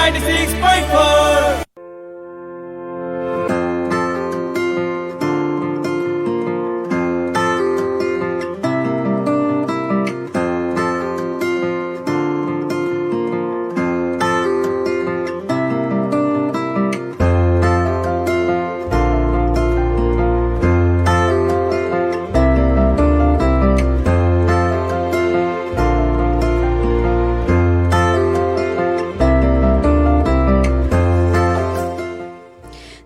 96.4।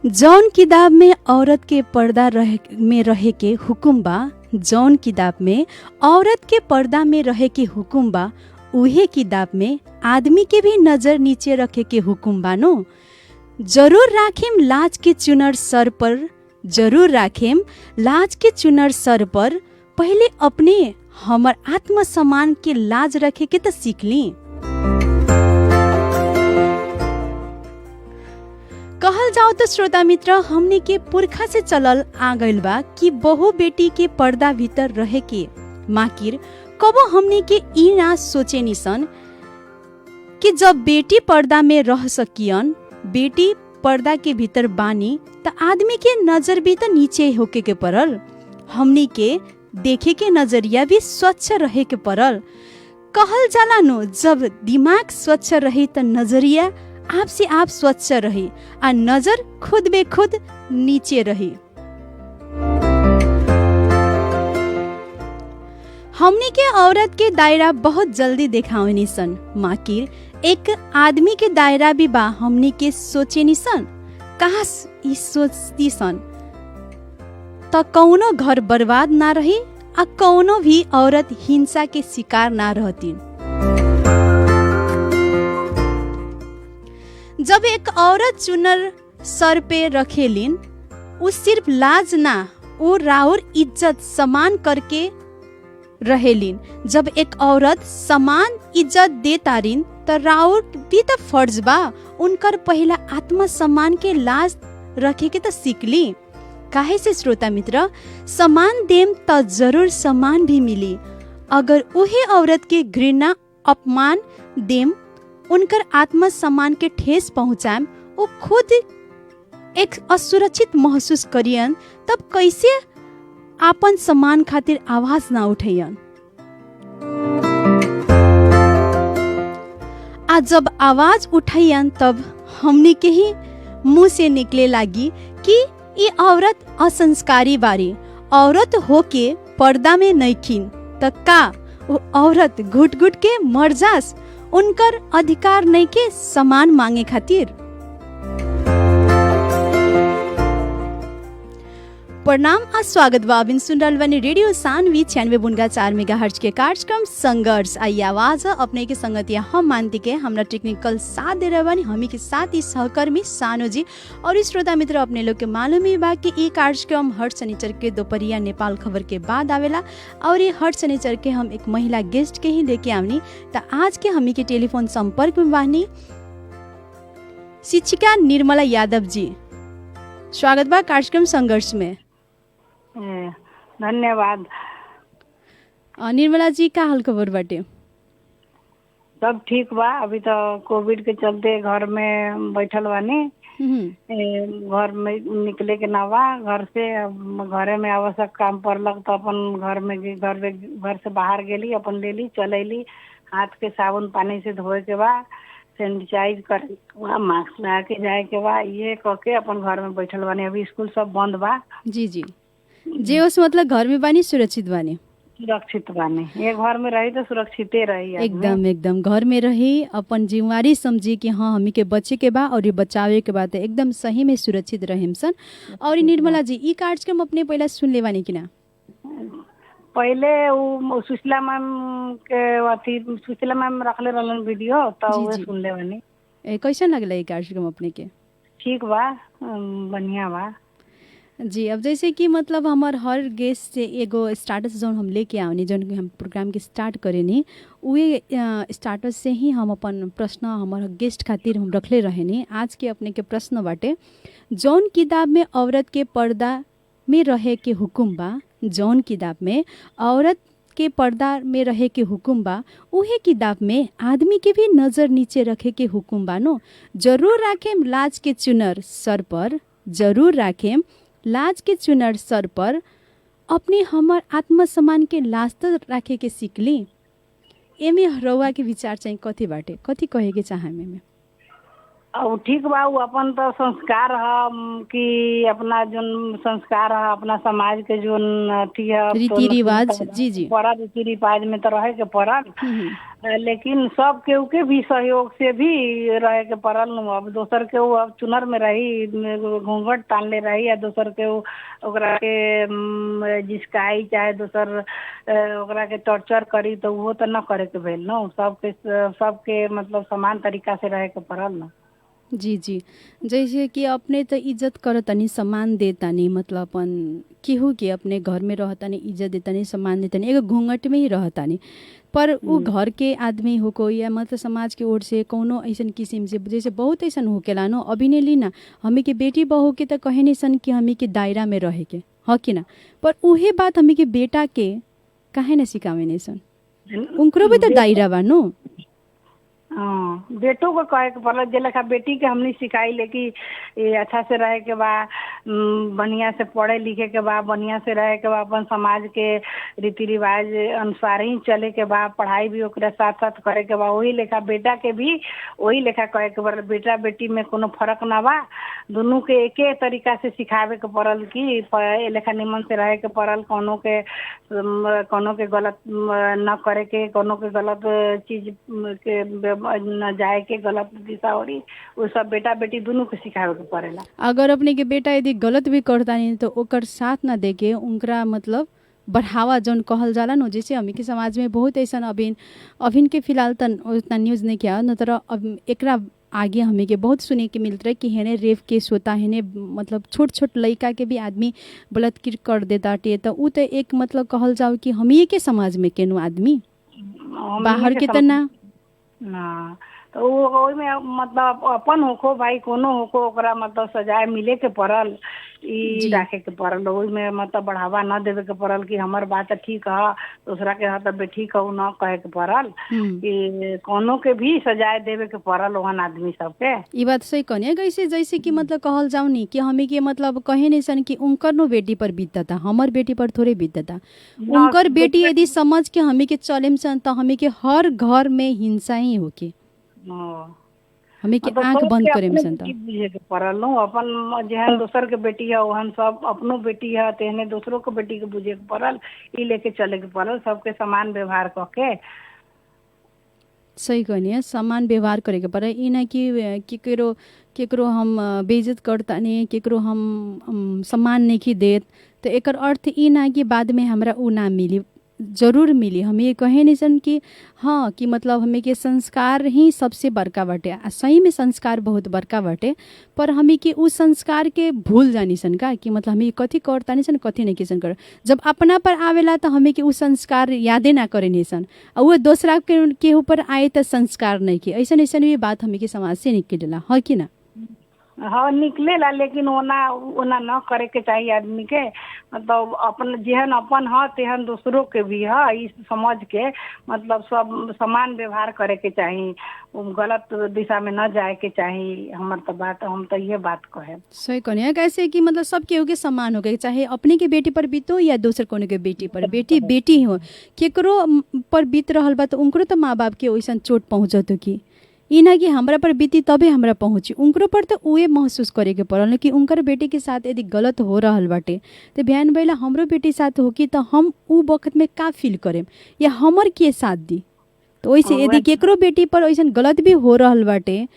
जौन किताब में औरत के पर्दा में रहे के हुकुम बा, जौन किताब में औरत के पर्दा में रहे के हुकुम बा, उहे किताब में आदमी के भी नजर नीचे रखे के हुकुम बा नो। जरूर राखेम लाज के चुनर सर पर, जरूर राखेम लाज के चुनर सर पर। पहले अपने हमर आत्मसम्मान के लाज रखे के तो सीख ली। कहल जाओ तो श्रोता मित्र, हमने के पुरखा से चलल आ गइल बा कि बहु बेटी के पर्दा भीतर रहे के। माकिर कबो हमने के ई ना सोचे निसन कि जब बेटी पर्दा में रह सकियन, बेटी पर्दा के भीतर बानी त आदमी के नजर भी तो नीचे होके के पड़ल। हमने के देखे के नजरिया भी स्वच्छ रहे के पड़ल। कहल जाला नो, जब दिमाग स्वच्छ रहे त नजरिया आप से आप स्वच्छ रहे और नजर खुद बे खुद नीचे रहे। हमने के औरत के दायरा बहुत जल्दी देखावे निसन, माकिर एक आदमी के दायरा भी बा हमने के सोचे निसन। काश ई सोचती सन त कौनो घर बर्बाद ना रही आ कौनो भी औरत हिंसा के शिकार ना रहती। जब एक औरत चुनर सर पे रखेलिन, उ सिर्फ लाज ना, वो राउर इज्जत समान करके रहेलिन। जब एक औरत समान इज्जत दे तारिन त राउर भी तो फर्ज बा उनकर पहला आत्मसम्मान के लाज रखे के तो सीखली। काहे से श्रोता मित्र, समान देम त जरूर समान भी मिली। अगर उहे औरत के घृणा अपमान देम, उनकर आत्मसम्मान के ठेस पहुंचाएम, वो खुद एक असुरक्षित महसूस करियन, तब कैसे आपन सम्मान खातिर आवाज ना उठैयन। आज जब आवाज उठैयन तब हमने के ही मुंह से निकले लागी कि ये औरत असंस्कारी बारी, औरत होके पर्दा में नइखिन त का वो औरत घुट घुट के मर जास, उनकर अधिकार नहीं के समान मांगे खातिर। प्रणाम आ स्वागत बा। अबिन सुन रहल बानी रेडियो सानवी 96.4 मेगाहर्ट्ज के कार्यक्रम संघर्ष। आई आवाज अपने के संगतिया हम मानती के हमरा टेक्निकल साथ दे रहे बानी, हमी के साथ ही सहकर्मी सानो जी। और इस श्रोता मित्र, अपने लोग के मालूम ही बा कि ये कार्यक्रम हर शनिचर के दोपहरिया नेपाल खबर के बाद आवेला और ये हर शनिचर के हम एक महिला गेस्ट के ही लेके आवनी। त आज के हमी के टेलीफोन संपर्क में बानी शिक्षिका निर्मला यादव जी। स्वागत बा कार्यक्रम संघर्ष में। धन्यवाद। निर्मला जी, का हाल खबर बाटे? सब ठीक बा। अभी तो कोविड के चलते घर में बैठल बानी। घर में निकले के ना बा घर से। घरे में आवश्यक काम पड़लक तो अपन घर से बाहर गेली, अपन लेली चलैली। हाथ के साबुन पानी से धोए के बा, सैनिटाइज करे के बा, मास्क लगा के जाए के बा। ये करके अपन घर में बैठल बानी। अभी स्कूल सब बंद बा। जी जी जे उस मतलब घर में बानी, सुरक्षित बानी। सुरक्षित बानी। ये घर में रही तो सुरक्षिते रही। एकदम एकदम घर में रही, अपन जिम्मेवारी समझी कि हाँ हमी के बचे के बा और ये बचावे के बाद एकदम सही में सुरक्षित रहे सन। और निर्मला जी, ई कार्यक्रम अपने पहला सुन ले बानी कि ना? पहले वो सुशीला मैम के अथी सुशीला मैम रखले रहलन वीडियो, तो वो सुन ले बानी। कैसन लगला ई कार्यक्रम अपने के? ठीक बा, बढ़िया बा जी। अब जैसे कि मतलब हमार हर गेस्ट से एगो स्टाटस जौन हम लेके आवनी, जौन हम प्रोग्राम के स्टार्ट करेनी, उहे स्टाटस से ही हम अपन प्रश्न हमार गेस्ट खातिर हम रखले रहेनी। आज के अपने के प्रश्न बाटे, जौन किताब में औरत के पर्दा में रहे के हुकुम बा, जौन किताब में औरत के पर्दा में रहे के हुकुम बा, उहे किताब में आदमी के भी नजर नीचे रखे के हुकुम बा नो। जरूर राखेम लाज के चुनर सर पर, जरूर राखेम लाज के चुनर सर पर, अपने हमर आत्मसम्मान के लाज त राखे के सिकली। एमे रउआ के विचार चाहिँ कथी बाटे, कथी कहे के चाहम एमे? अब ठीक बा, उ अपन तो संस्कार है कि अपना जोन संस्कार है अपना समाज के जोन अथी है रीति रिवाज, जी जी बड़ा रीति रिवाज में तो रहे के पड़ल, लेकिन सब केहू के भी सहयोग से भी रहे के पड़ल नु। अब दोसर के अब चुनर में रही घूंघट तानले रही या दोसर के ओकरा के जिसकाई चाहे दोसर ओकरा के टॉर्चर करी तो वो तो न करे के भेल न। सबके मतलब समान तरीका से रहे के पड़ल न। जी जी, जैसे कि अपने तो इज्जत करतानी, सम्मान देतानी, मतलब अपन केहू के अपने घर में रहतानी, इज्जत देतानी, सम्मान देतानी, एगो घूंघट में ही रहतानी। पर उ घर के आदमी होको या मतलब समाज के ओर से कोनो ऐसन किसिम से जैसे बहुत ऐसन होकेला नो। अभी ने लीना हमी के बेटी बहू के तो कहे नहीं सन कि हमी के दायरा में रहे के ह कि ना, पर उहे बात हमी के बेटा के काहे न सिकावे नहीं सन, उनको भी तो दायरा बा नो। हाँ, बेटों को कहे के पड़ल जे लेखा बेटी के हमने सिखाई ले कि अच्छा से रहे के बा, बढ़िया से पढ़े लिखे के बा, बढ़िया से रहे के बा, अपन समाज के रीति रिवाज अनुसार ही चले के बा, पढ़ाई भी ओकरे साथ साथ करे के बा। वही लेखा बेटा के भी वही लेखा कहे के पड़ल, बेटा बेटी में कोनो फर्क ना बा, दोनों के एके तरीका से सिखावे के पड़ल कि लेखा निमन से रहे के पड़ल, कोनो के गलत न करे के, कोनो के गलत चीज के न जाए के, गलत दिशा हो रही वो सब बेटा बेटी दोनों के सिखावे के पड़ेला। अगर अपने के बेटा यदि गलत भी करता नहीं तो ओकर साथ ना देके उनका मतलब बढ़ावा जौन कहल जाला नो। जैसे हमी के समाज में बहुत ऐसा अभिन के फिलहाल तो उतना न्यूज नहीं किया न, तर अब एकरा आगे हमें के बहुत सुने के मिलता है कि हेने रेप केस होता है, मतलब छोट छोट लड़का के भी आदमी बलात्कार कर देता टे। तो उ तो एक मतलब कहल जाओ कि हमी के समाज में केनो आदमी बाहर के तो ना तो वो में मतलब अपन होखो भाई कोनो होखो ओकरा मतलब सजाए मिले के पड़ल, ई राखे के पड़ल। ओई में मतलब बढ़ावा न देवे के पड़ल कि हमर बात ठीक है दूसरा के हाथ पे ठीक है न कहे के पड़ल, कि कोनो के भी सजाए देवे के पड़ल वहन आदमी सबके। ई बात सही कहनी कैसे, जैसे कि मतलब कहल जाऊ नी कि हमें के मतलब कहे नहीं सन कि उनकर नो बेटी पर बीतता था, हमर बेटी पर थोड़े बीतता था। उनकर बेटी यदि समझ के हमें के चलेम सन तो हमें के हर घर में हिंसा ही होके हमें के आंख बंद करे में संता बुझे के पड़ल नो। अपन जेहन दोसर के बेटी है वहन सब अपनो बेटी है, तेहने दूसरों के बेटी के बुझे के पड़ल, ई लेके चले के पड़ल, सबके समान व्यवहार करके। सही कहनी है, समान व्यवहार करे के पड़े। ई ना कि केकरो हम बेइज्जत करतानी, केकरो हम सम्मान नहीं देत, तो एकर अर्थ ई ना कि बाद में हमरा उ ना मिली, जरूर मिली। हम ये कहे नहीं सन कि हाँ कि मतलब हमें के संस्कार ही सबसे बड़का बाटे, सही में संस्कार बहुत बड़का बाटे, पर हमें के उस संस्कार के भूल जानी सन का कि मतलब हमें कथी करता नहीं सन कथी नहीं किसन कर। जब अपना पर आवेला तो हमें के उस संस्कार यादे ना करे नहीं सन, और वो दूसरा के ऊपर आए तो संस्कार नहीं के, ऐसा ऐसा भी बात हमें के समाज से निकलेला है कि ना। हाँ निकलेला, लेकिन ओना न करे के चाहिए आदमी के, मतलब अपन जेहन अपन है तेहन दूसरों के भी है, इस समझ के मतलब सब समान व्यवहार करे के चाहिए, गलत दिशा में न जाए के चाहिए। हमार तो बात हम तो ये बात कहे सही कहने कैसे कि मतलब सब केहू के समान हो गए, चाहे अपने के बेटी पर बीतो या दूसर कोनो के बेटी पर, बेटी बेटी हो केकरो पर बीत रहल बा तो उनको तो माँ बाप के वैसा चोट पहुँचत हो कि ई ना कि हमरा पर बीती तबे हमरा पहुँची, उनको पर तो उहे महसूस करे के पड़ल कि उनकर बेटी के साथ यदि गलत हो रहल बाटे तो बिहान बेला हमरो बेटी साथ हो कि तो हम उ वक्त में का फील करेम या हमर के साथ दी। तो वैसे यदि केकरो बेटी पर वैसा गलत भी हो रहल बाटे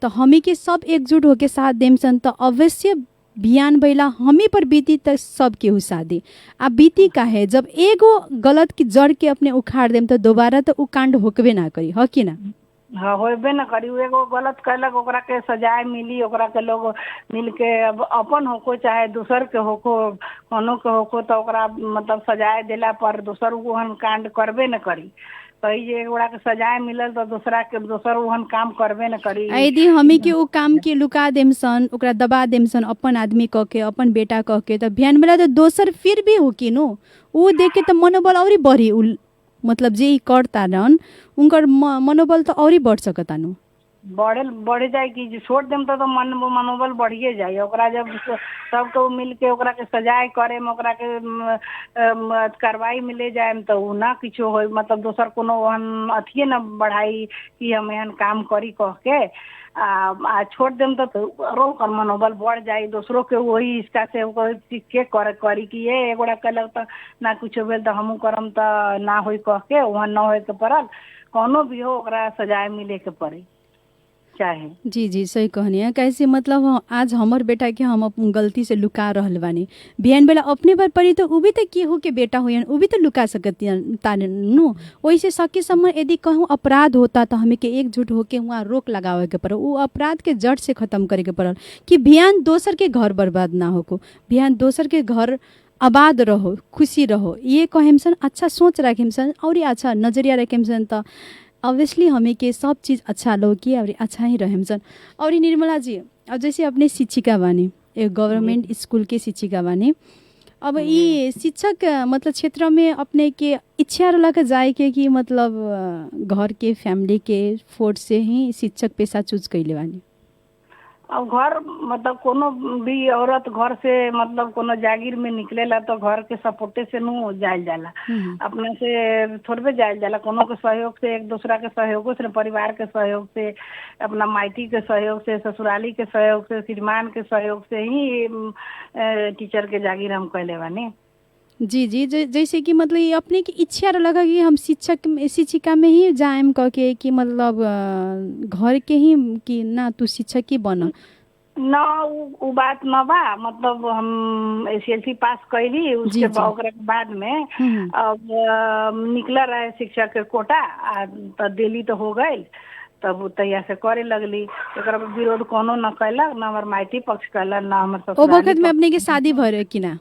तो हमी के सब एकजुट होके साथ देम सन तो अवश्य बिहान बेला हमी पर बीती तो सब केहू साथ दी। आ बीती का है जब एगो गलत की जड़ के अपने उखाड़ देम तो दोबारा तो उ कांड होकबे ना करी, है कि ना। हाँ होबे न करी, एगो गलत कैलक ओकरा के सजाए मिली, ओकरा के लोग मिल के अब अपन होको चाहे दूसर के होको कोनो के होको तो ओकरा मतलब सजाए देला पर दूसर ओहन कांड करबे न करी। कही जे एगोड़ा के सजाए मिलल तो दूसरा के दोसर ओहन काम करबे न करी। यदि हमी के उ काम के लुका देमसन, ओकरा दबा देमसन अपन आदमी कह के, अपन बेटा कह के, त बिहान बेला तो दोसर फिर भी हो कि नो उ देख के त मनोबल औरी बढ़ी। मतलब जे ई करता रहन उनकर मनोबल तो औरी बढ़ सकता नु। बढ़ जाए कि जो छोड़ देम तो मनोबल बढ़िए जाए। ओकरा जब सबके उ मिल के ओकरा के सजाए करे में ओकरा के कार्रवाई में ले जाए तो उ ना किछो हो, मतलब दोसर कोनो ओहन अथिए न बढ़ाई कि हम एहन काम करी कह के आ छोड़ देम तो ओकर मनोबल बढ़ जाए। दूसरों के वही इसका से सीख के करी कि ये एगोड़ा कलक तो ना कुछ भेल तो हमू करम तो ना होई कह के वहाँ न होए के पड़ल। कोनो भी हो ओकरा सजाए मिले के पड़ी चाहे। जी जी सही कहनी है। कैसे मतलब आज हमर बेटा के हम अपन गलती से लुका रहल बानी, बिहान बेला अपने बार पड़ी तो उ भी तो केहू के बेटा होयन, उ भी तो लुका सकता नु। वैसे सके समय यदि कहूँ अपराध होता तो हमें के एकजुट होके वहाँ रोक लगावे के पड़ल, उ अपराध के जड़ से खत्म करे के पड़ल कि बिहान दोसर के घर बर्बाद ना होको, बिहान दोसर के घर आबाद रहो, खुशी रहो। ये कहेमसन अच्छा सोच रखेमसन और अच्छा नजरिया रखेमसन तो ऑब्वियसली हमें के सब चीज़ अच्छा लौकी और अच्छा ही रहेमसन। और निर्मला जी, अब जैसे अपने शिक्षिका बानी, एक गवर्नमेंट स्कूल के शिक्षिका बानी, अब ये शिक्षक मतलब क्षेत्र में अपने के इच्छा रहला के जाए के कि मतलब घर के फैमिली के फोर्स से ही शिक्षक पेशा चूज कैले बानी? अब घर मतलब कोनो भी औरत घर से मतलब कोनो जागीर में निकलेला तो घर के सपोर्टे से नु जायल जाला, अपने से थोड़बे जायल जाला। कोनो के सहयोग से, एक दूसरा के सहयोग से, परिवार के सहयोग से, अपना माइटी के सहयोग से, ससुराली के सहयोग से, श्रीमान के सहयोग से ही टीचर के जागीर हम कैले बानी। जी जी जैसे कि मतलब ये अपने की इच्छा लगा कि हम शिक्षिका में ही जाएम कह के कि मतलब घर के ही कि ना तू शिक्षक ही बन ना, उ बात न बा। मतलब हम एसएलसी पास कैली, उसके बाद में अब निकला रहे शिक्षक के कोटा तो दिल्ली तो हो गई, तब तैयार से करे लगली। एक विरोध कोनो न कैलक, न हमार माइटी पक्ष कैलक, न हमार ससुराली। ओ वक्त में अपने के शादी भरे कि ना?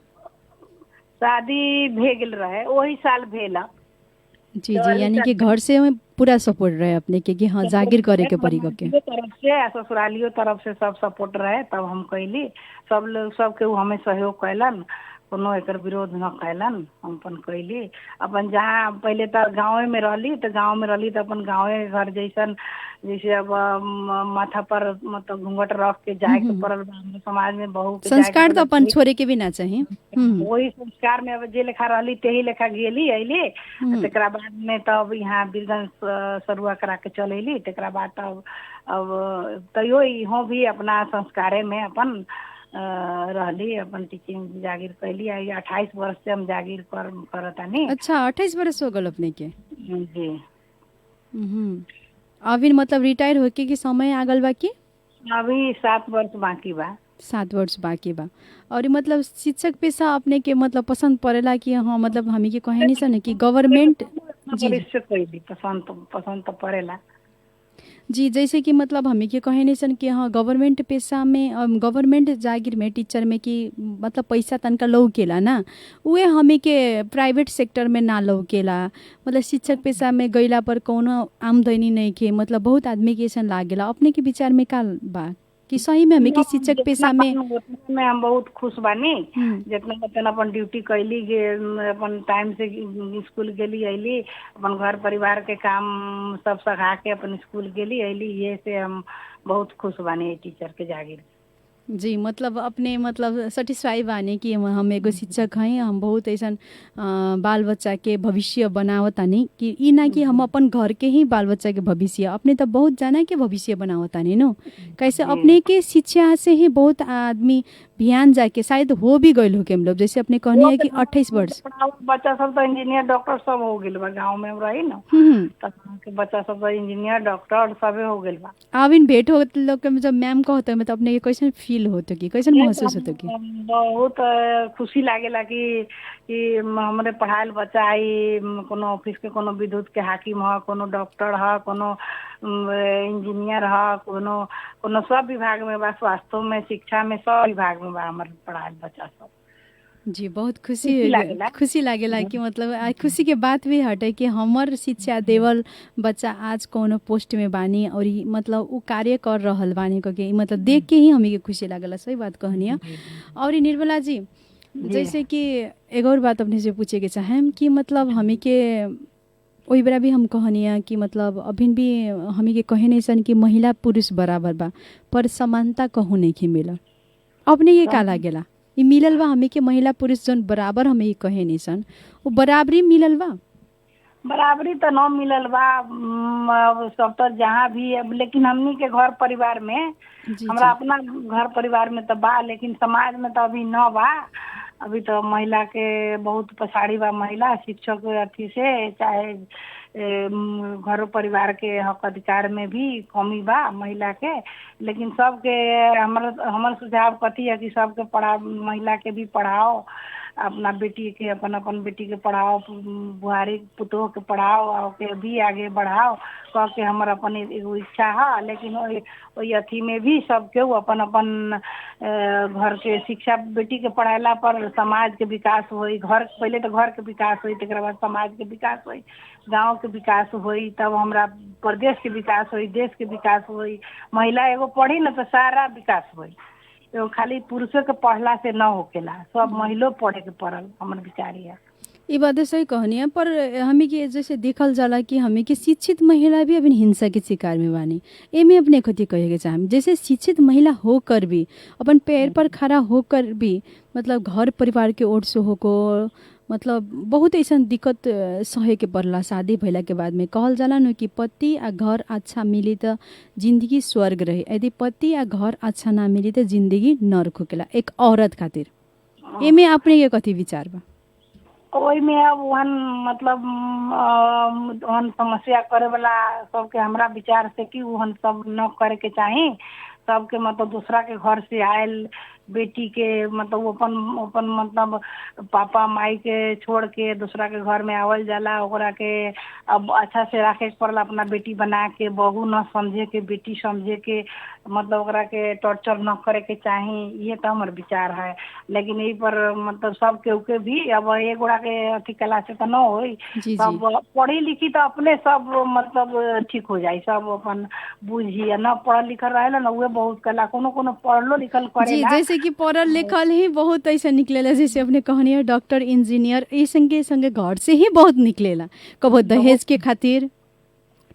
शादी भे गेल रहे, वही साल भेला। जी जी, यानी कि घर से पूरा सपोर्ट रहे अपने के कि हाँ जागीर करे के पड़ी के तरफ से, ससुरालियों तरफ से सब सपोर्ट रहे, तब हम कैली। सब लोग सबके हमें सहयोग कैलन, कोनो एकर विरोध न कैलन, हम अपन कैली। अपन जहाँ पहले तो गाँव में रहली तो अपन गाँव घर जैसन, जैसे अब माथा पर मतलब घूंघट रख के जाए के पड़ल समाज में, बहू के संस्कार तो अपन छोड़े के भी ना चाहिए। वही संस्कार में अब जे लेखा रहली तेही लेखा गेली अली। तेकरा बाद में तब यहाँ बीरगंज सरुआ करा के चल अली। तेकरा बाद तब अब तैयो इहों भी अपना संस्कारे में अपन रहली, अपन टीचिंग जागीर कैली। 28 वर्ष से हम जागीर करतानी। अच्छा, 28 वर्ष हो गल अपने के? जी। अभी मतलब रिटायर होके के समय आगल बा कि अभी 7 वर्ष बाकी बा? 7 वर्ष बाकी बा। और मतलब शिक्षक पेशा अपने के मतलब पसंद पड़ेला कि हाँ मतलब हमी के कहे नहीं सन कि गवर्नमेंट? जी पसंद तो पड़ेला जी, जैसे कि मतलब हमी के कहे नहीं सन कि हाँ गवर्नमेंट पेशा में, गवर्नमेंट जागीर में टीचर में कि मतलब पैसा तनका लौकेला ना, उहे हमी के प्राइवेट सेक्टर में ना लौकेला। मतलब शिक्षक पेशा में गईला पर कोनो आमदनी नहीं के, मतलब बहुत आदमी के ऐसा लागेला। अपने के विचार में का बा कि सही में हमें कि शिक्षक पेशा में हम बहुत खुश बानी। जितना अपन ड्यूटी कैली, अपन टाइम से स्कूल गेली अली, अपन घर परिवार के काम सब सखा के अपन स्कूल गेली अली, ये से हम बहुत खुश बानी टीचर के जागीर। जी, मतलब अपने मतलब सेटिस्फाई बानी कि हम एगो शिक्षक हैं, हम बहुत ऐसा बाल बच्चा के भविष्य बनावतानी कि ई ना कि हम अपन घर के ही बाल बच्चा के भविष्य, अपने तो बहुत जाना के भविष्य बनावतानी नो। कैसे अपने के शिक्षा से ही बहुत आदमी बिहान जाके शायद हो भी गए हो के मतलब, जैसे अपने कहनी है कि 28 वर्ष बच्चा सब तो इंजीनियर डॉक्टर सब हो गए बा। गाँव में रही ना तो बच्चा सब तो इंजीनियर डॉक्टर सब हो गए बा। अब इन भेंट हो लोग के जब मैम कहते हैं मतलब अपने कैसे फील होता कि कैसे महसूस होता कि? बहुत खुशी लागेला कि हमारे पढ़ायल बच्चा आई, कोनो ऑफिस के कोनो विद्युत के हाकिम है, कोनो डॉक्टर है, कोनो इंजीनियर है, कोनो सब विभाग में बा, स्वास्थ्य में, शिक्षा में, सब विभाग में बा हमारे पढ़ायल बच्चा सब। जी बहुत खुशी लागेला। खुशी लागेला कि मतलब खुशी के बात भी हटे कि हमर शिक्षा देवल बच्चा आज कोनो पोस्ट में बानी और मतलब उ कार्य कर रहल बानी के मतलब देख के ही हमें के खुशी लागेला। सही बात कहनी है। और निर्मला जी जैसे कि एक और बात अपने से पूछे के चाहेम कि मतलब हमें के वही बेरा भी हम कहनिया कि मतलब अभी भी हमें के कहे नहीं सन कि महिला पुरुष बराबर बा पर समानता कहूँ नहीं कि मिलल। अपने ये का लागेला ये मिलल बा हमें के महिला पुरुष जन बराबर हमें कहे नहीं सन वो बराबरी मिलल बा? बराबरी तो न मिलल बा। अब सब तो जहाँ भी अब लेकिन हमनी के घर परिवार में जी हमरा जी अपना घर परिवार में तो बा, लेकिन समाज में तो अभी न बा। अभी तो महिला के बहुत पछाड़ी बा। महिला शिक्षक अथी से चाहे घर परिवार के हक अधिकार में भी कमी बा महिला के। लेकिन सबके हमर सुझाव कथी है कि सबके पढ़ा, महिला के भी पढ़ाओ, अपना बेटी के अपन अपन बेटी के पढ़ाओ, बुहारी पुतोह के पढ़ाओ और के भी आगे बढ़ाओ कह के हमर अपन एगो इच्छा है। लेकिन वही अथी में भी सबके अपन अपन घर के शिक्षा बेटी के पढ़ाला पर समाज के विकास होई। घर पहले तो घर के विकास होई, तकर बाद समाज के विकास होई, गांव के विकास होई, तब हमरा प्रदेश के विकास होई, देश के विकास होई। महिला एगो पढ़ी न तो सारा विकास होई। तो खाली पुरुषों के पढ़ला से न होकेला, सब महिलो पढ़े के पड़ल। हमर विचार है ये बात सही कहनी है। पर हमें के जैसे देखल जाला कि हमें के शिक्षित महिला भी अभी हिंसा के शिकार में बानी। एमे अपने कथी कहे के चाहम जैसे शिक्षित महिला होकर भी अपन पैर पर खड़ा होकर भी मतलब घर परिवार के ओर से होको मतलब बहुत ऐसा दिक्कत सहे के पड़ला शादी भइला के बाद में। कहल जाला न कि पति आ घर अच्छा मिली तो जिंदगी स्वर्ग रहे, यदि पति आ घर अच्छा ना मिली तो जिंदगी नर्क होकेला एक औरत खातिर। एमे अपने के कथी विचार बा? ओहि में अब वहन मतलब वहन समस्या करे वाला सबके हमरा विचार से कि वहन सब न करे के चाही। सबके मतलब दूसरा के घर से आयल बेटी के मतलब अपन अपन मतलब पापा माई के छोड़ के दूसरा के घर में आवल जाला। ओकरा के अब अच्छा से रखे के पड़ला, अपना बेटी बना के, बहू न समझे के, बेटी समझे के, मतलब ओकरा के टॉर्चर न करे के चाही। ये तो हमार विचार है। लेकिन यही पर मतलब सब केहू के भी अब एक गोड़ा के अथी कला से तो न होई। जी सब जी पढ़ी लिखी तो अपने सब मतलब ठीक हो जाई, सब अपन बुझी। न पढ़ल लिखल रहेला न उहे बहुत कला, कोनो कोनो पढ़लो लिखल जी करेला। जैसे कि पढ़ल लिखल ही बहुत ऐसा निकलेला जैसे अपने कहनी डॉक्टर इंजीनियर ये संगे संगे घर से ही बहुत निकलेला। कबो दहेज के खातिर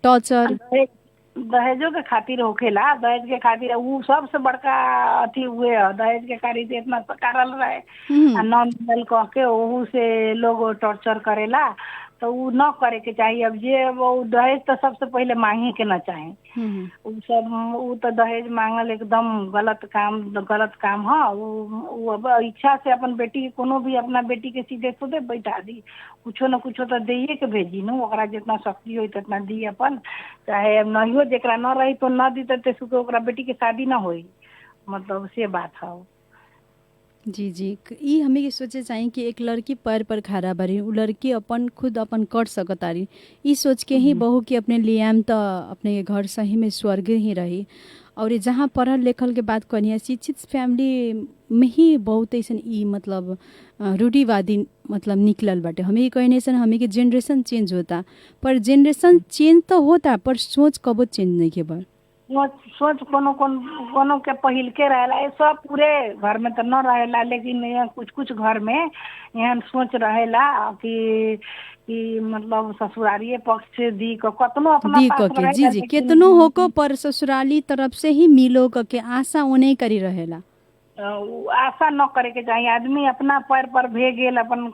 टॉर्चर दहेजों के खातिर होखेला। दहेज के खातिर उ सबसे बड़का अथी हुए है। दहेज के खातिर इतना सकारल रहे आ न मिलल कह के ओहू से लोग टॉर्चर करेला। तो उ न करे के चाहिए। अब जे वो दहेज तो सबसे पहले मांगे के न चाहे। उ सब उ तो दहेज मांगल एकदम गलत काम है। उ अब इच्छा से अपन बेटी कोनो भी अपना बेटी के सीधे खुदे बैठा दी, कुछो न कुछो तो दिए के भेजी न। ओकरा जितना शक्ति होई उतना दी अपन, चाहे अब नहियो जेकरा न रही तो न दी तो सुके ओकरा बेटी के शादी न होई। मतलब से बात है। जी जी ई हमें के सोचे चाहिए कि एक लड़की पैर पर खड़ा बारी, उ लड़की अपन खुद अपन कर सकतारी। ई सोच के ही बहू के अपने लियाम तो अपने घर सही में स्वर्ग ही रही। और जहाँ पढ़ल लिखल के बात करनी है शिक्षित फैमिली में ही बहुत ऐसा ई मतलब रूढ़िवादी मतलब निकलल बाटे। हमें कहने से हमें के जनरेशन चेंज होता, पर जनरेशन चेंज तो होता पर सोच कबो चेंज नहीं के बा। सोच कोनो के पहिल के रहेला। ये सब पूरे घर में तो न रहेला, लेकिन यहाँ कुछ कुछ घर में यहाँ सोच रहेला कि मतलब ससुरारिये पक्ष से दी को कतनो अपना दी पास के जी रहेला, जी लेकिन कितनो होको पर ससुराली तरफ से ही मिलो के आशा ओने करी रहेला। आशा न करे के चाहिए। आदमी अपना पैर पर भे गेल, अपन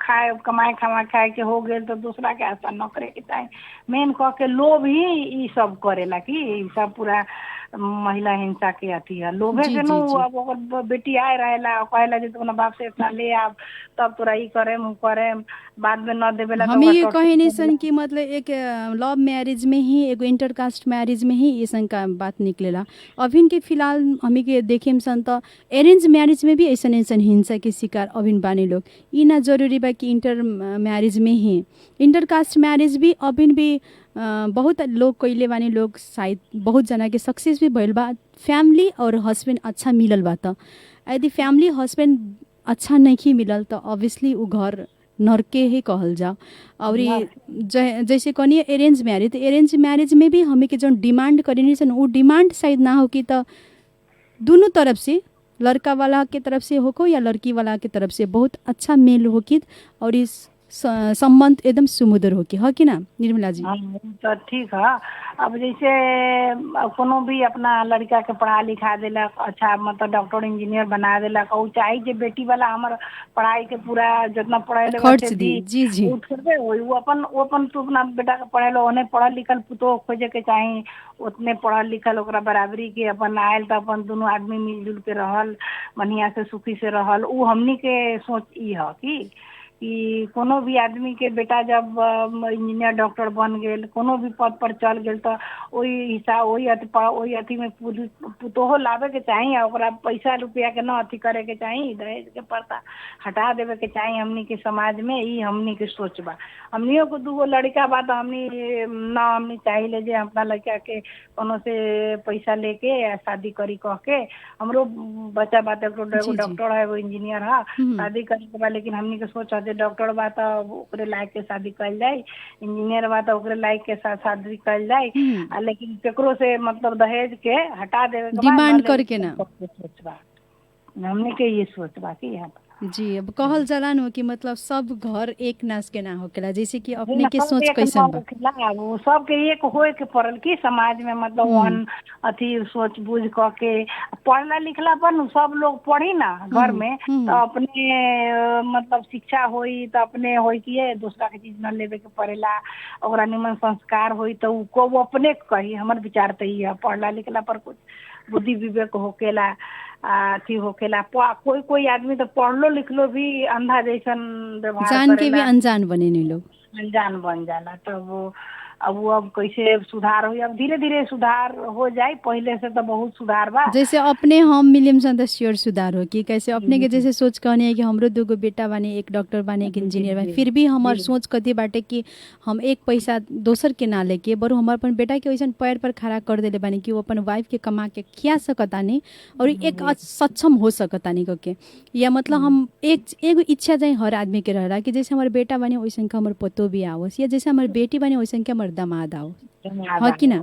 खाए कमाए खाए के हो गेल तो दूसरा के आशा न करे के चाहिए। मेन कह के लोभ ही ई सब करेला कि ई सब पूरा महिला हिंसा के अथी है। लोभे जी के जी नु जी अब ओकर बेटी आए रहेला कहेला जे तोरा बाप से इतना ले आब तब तोरा ई करेम बाद में न देवेला तो हम ये ओकर कहे नहीं टॉर्चर सन कि मतलब एक लव मैरिज में ही एगो इंटरकास्ट मैरिज में ही ये सन का बात निकलेला। अभी के फिलहाल हमी के देखे सन तो अरेंज मैरिज में भी ऐसा हिंसा के शिकार अभी बानी लोग। ई ना जरूरी बा कि इंटर मैरिज में ही, इंटरकास्ट मैरिज भी अभी भी बहुत लोग कैले बानी लोग, शायद बहुत जना के सक्सेस भी भइल बा। फैमिली और हस्बैंड अच्छा मिलल बा तो यदि फैमिली हस्बैंड अच्छा नहीं मिलल तो ऑब्वियसली उ घर नरके ही कहल जाओ। और जैसे कहनी अरेंज मैरिज, तो अरेंज मैरिज में भी हमें के जो डिमांड करेनी सन वो डिमांड शायद ना हो कि तो दोनों तरफ से, लड़का वाला के तरफ से हो या लड़की वाला के तरफ से बहुत अच्छा मेल हो कि और इस संबंध एकदम सुमधुर हो कि ना निर्मला जी? हाँ तो ठीक है। अब जैसे कोनो भी अपना लड़का के पढ़ा लिखा दिलक, अच्छा मतलब डॉक्टर इंजीनियर बना दिलक, और चाहे जे बेटी वाला हमार पढ़ाई के पूरा जितना पढ़े खर्च दी। जी जी। वो अपन तू अपना बेटा के पढ़े लो, उन्हें पढ़ल लिखल पुतो खोजे के चाही, उतने पढ़ल लिखल ओकरा बराबरी के अपन आयल तो अपन दोनों आदमी मिलजुल के रहल, बढ़िया से सुखी से रहल। उ हमनी के सोच ई है कि कोनो भी आदमी के बेटा जब इंजीनियर डॉक्टर बन गेल, कोनो भी पद पर चल गेल तो वही हिसाब वही अथी में पुतोहो लावे के चाही, ओकरा पैसा रुपया के न अथी करे के चाही, दहेज के प्रथा हटा देवे के चाही हमनी के समाज में। ई हमनी के सोच बा। हमनियों को दूगो लड़का बा तो हमनी चाहिए जे अपना लड़का के कोनो से पैसा लेके शादी करी कह के। हमरो बच्चा बात डॉक्टर है, वो इंजीनियर है, शादी करे के बा, लेकिन हमनी के सोच है डॉक्टर बा तो ओकरे लायक के शादी कल जाए, इंजीनियर बा तो ओकरे लायक के साथ शादी कल जाए, लेकिन केकरो से मतलब दहेज के हटा देवे के डिमांड करके ना। सोचबा हमने के ये सोचबा कि यहाँ जी। अब कहल जाला न कि मतलब सब घर एक नास के ना होकेला, जैसे कि अपने के सोच कैसन बा वो सब के एक होए के पड़ल कि समाज में मतलब वन अथी सोच बूझ क के पढ़ला लिखला पर सब लोग पढ़ी ना घर में तो अपने मतलब शिक्षा होई तो अपने होई कि दूसरा के चीज न लेवे के पड़ेला, ओकरा निमन संस्कार होई तो वो अपने कही। हमर विचार तो ये है पढ़ला लिखला पर कुछ बुद्धि विवेक होकेला, अथी होकेला। कोई आदमी तो पढ़लो लिखलो भी अंधा जैसन व्यवहार जान के भी अनजान बने नहीं लोग, अनजान बन जाला। तो वो अब कैसे सुधार हो? अब धीरे धीरे सुधार हो जाए, पहले से तो बहुत सुधार बा। जैसे अपने हम मिलियम सन तो श्योर सुधार हो कि कैसे अपने के जैसे सोच कहने है कि हमरो दूगो बेटा बानी, एक डॉक्टर बानी, एक इंजीनियर बानी, फिर भी हमार सोच कथी बाटे कि हम एक पैसा दोसर के ना लेके बरू हमार अपन बेटा के वैसन पैर पर खड़ा कर देले बानी कि वो अपन वाइफ के कमा के खिया सकतानी और एक सक्षम हो सकतानी के। या मतलब हम एगो इच्छा चाहिँ हर आदमी के रहला कि जैसे हमारे बेटा बने वैसन के हमारे पतो भी आवस, या जैसे हमारे बेटी बने वैसन के हमारे दामाद आओ, है कि ना?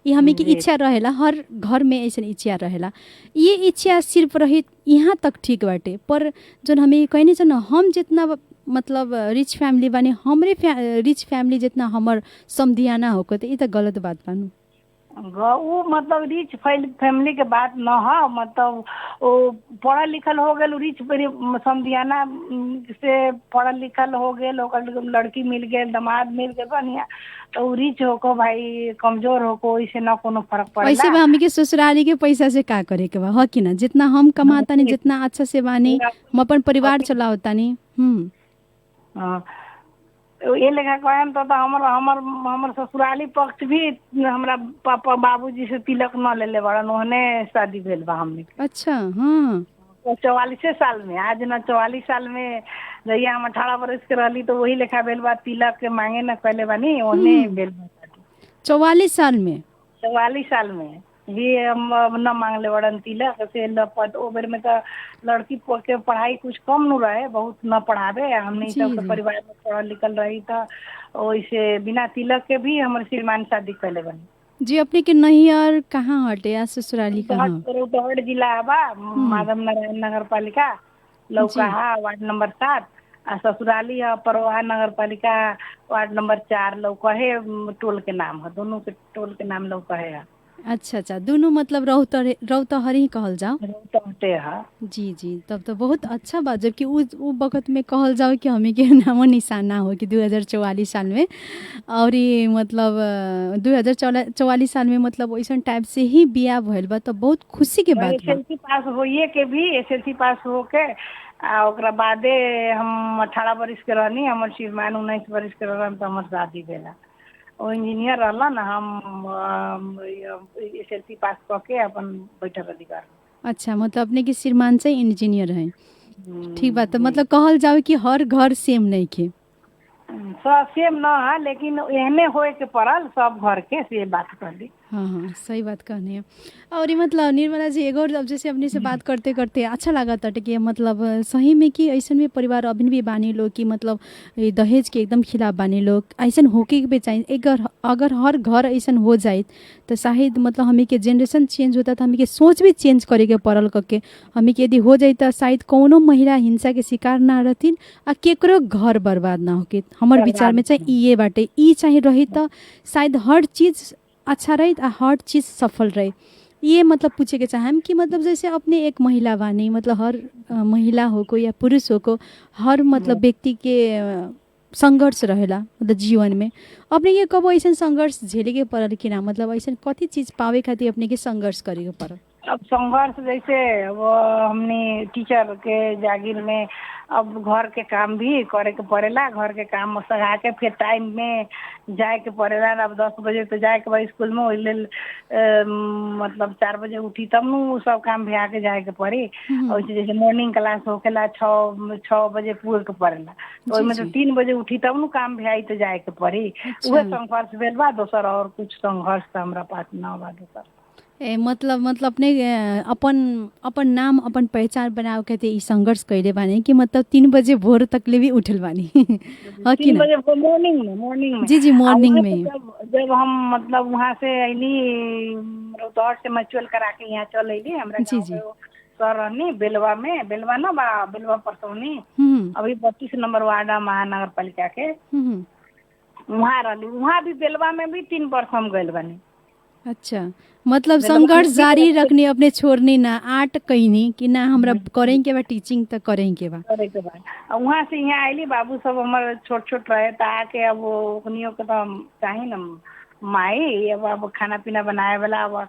ये हमें की इच्छा रहेला, हर घर में ऐसा इच्छा रहेला। ये इच्छा सिर्फ रही यहाँ तक ठीक बाटे, पर जो हमें कहने छ न हम जितना मतलब रिच फैमिली बने, हमरे रिच फैमिली जितना हमर समधियाना होको तो ये तो गलत बात बानू। वो मतलब रिच फैमिली के बात न है, मतलब वो पढ़ल लिखल हो गए रिच समधियाना से पढ़ल लिखल हो गए, लड़की मिल गए, दामाद मिल गए बढ़िया, तो रिच होको भाई कमजोर होको इससे न कोनो फर्क पड़ेला। वैसे भी हमी के ससुराली के पैसा से का करे के बा, है कि ना? जितना हम कमाता नहीं, जितना अच्छा से बानी हम अपन परिवार चलावता नहीं। ये लेखा कहम तो हमर ससुराली पक्ष भी हमरा पापा बाबूजी से तिलक न ले बड़न, ओहने शादी भेल बा हमने। अच्छा। हाँ 44 साल में, आज न 44 साल में जहिया हम 18 वर्ष के रहली तो वही लेखा भेल बा, तिलक के मांगे न कहले बानी, ओहने भेल बा। 44 साल में? 44 साल में भी न मांगले बड़न तिलक से लपत। ओ बेर में तो लड़की के पढ़ाई कुछ कम न रहे, बहुत न पढ़ावे, हमने तो परिवार में पढ़ल लिखल रही तो वैसे बिना तिलक के भी हमारे श्रीमान शादी कैले बनी। जी। अपने के नैहर कहाँ हटे या ससुराली कहाँ? रौतहट जिला बा, माधव नारायण नगर पालिका, लौकाहा वार्ड नंबर 7, आ ससुराली है परवाहा नगर पालिका वार्ड नंबर 4, लौकहे टोल के नाम है, दोनों के टोल के नाम लौकहे है। अच्छा, दोनों मतलब रौतहर ही कहल जाओ। रौतहटे है। जी जी, तब तो बहुत अच्छा बात, जबकि उ वक्त में कहल जाओ कि हमें के नामो निशाना हो कि 2044 साल में, और ये मतलब 2044 साल में मतलब वैसा टाइप से ही बिया भइल बा, तो बहुत खुशी के बात बा। एसएलसी पास होइए के भी, एसएलसी पास हो के ओकरा बादे हम 18 वर्ष के रहनी, हमर श्रीमान 19 वर्ष के रहन तो हमर शादी भेला। वो इंजीनियर रहला ना, हम एसएलसी पास करके अपन बैठल अधिकार। अच्छा, मतलब अपने के श्रीमान से इंजीनियर हैं। ठीक बात। तो मतलब कहल जाओ कि हर घर सेम नहीं के? सब सेम ना है, लेकिन एहने होए के पड़ल सब घर के, से बात कर दी। हाँ हाँ, सही बात कहनी है। और ये मतलब निर्मला जी एगो और अब जैसे अपने से बात करते करते अच्छा लगा था कि मतलब सही में कि ऐसा में परिवार अभी भी बानी लोग कि मतलब ये दहेज के एकदम खिलाफ बानी लोग, ऐसा होके भी चाहिए। अगर हर घर ऐसा हो जाए तो शायद मतलब हमें के जनरेशन चेंज होता तो हमें के सोच भी चेंज करे के पड़ल करके। हमें के यदि हो जाए तो शायद कौनो महिला हिंसा के शिकार ना रहतीन आ केकरो घर बर्बाद ना होके। हमार विचार में चाहिए ये बाटे ई चाहिए रही तो शायद हर चीज़ अच्छा रही आ हर चीज़ सफल रही। ये मतलब पूछे के चाहें कि मतलब जैसे अपने एक महिला बानी मतलब हर महिला हो को या पुरुष हो को हर मतलब व्यक्ति के संघर्ष रहेला मतलब जीवन में। अपने ये कब ऐसा संघर्ष झेले के पड़ल कि ना, मतलब ऐसा कथी चीज़ पावे खातिर अपने के संघर्ष करे के पड़ल? अब संघर्ष जैसे वो हमने टीचर के जागीर में अब घर के काम भी करे के पड़ेला, घर के काम सगा के फिर टाइम में जाए के पड़ेला। अब 10 बजे तो जाए के बाद स्कूल में वही लेल मतलब 4 बजे उठी तब न सब काम भी आके जाए के पड़ी। और जैसे मॉर्निंग क्लास होकेला 6 बजे पूरे के पड़ेला तो ओहिमे तो 3 बजे उठी तब न काम भी आई तो जाए के पड़ी। उहे संघर्ष भेल बा, दोसर और कुछ संघर्ष तो हमरा पास ना बा दोसर। मतलब अपने अपन नाम अपन पहचान बनाओ कहते ई संघर्ष कैले बानी कि मतलब 3 बजे भोर तक ले भी उठल बानी। 3 बजे मॉर्निंग में जी मॉर्निंग में जब हम मतलब वहाँ से अली रौतहट से मचुअल करा के यहाँ चल अली हमरा जी जी सर रहनी बेलवा ना बा बेलवा परसौनी अभी 32 नंबर वार्ड महानगर पालिका के वहाँ रहली। वहाँ भी बेलवा में भी 3 वर्ष हम गए बानी। अच्छा, मतलब संघर्ष जारी रखने अपने छोड़ने ना आट कहनी कि ना हमरा करें के बा टीचिंग तो करें के बा वहाँ से यहाँ आईली। बाबू सब हमारे छोट छोट रहे तो आके अब ओकनियों के तो चाही ना माई अब खाना पीना बनाए वाला अब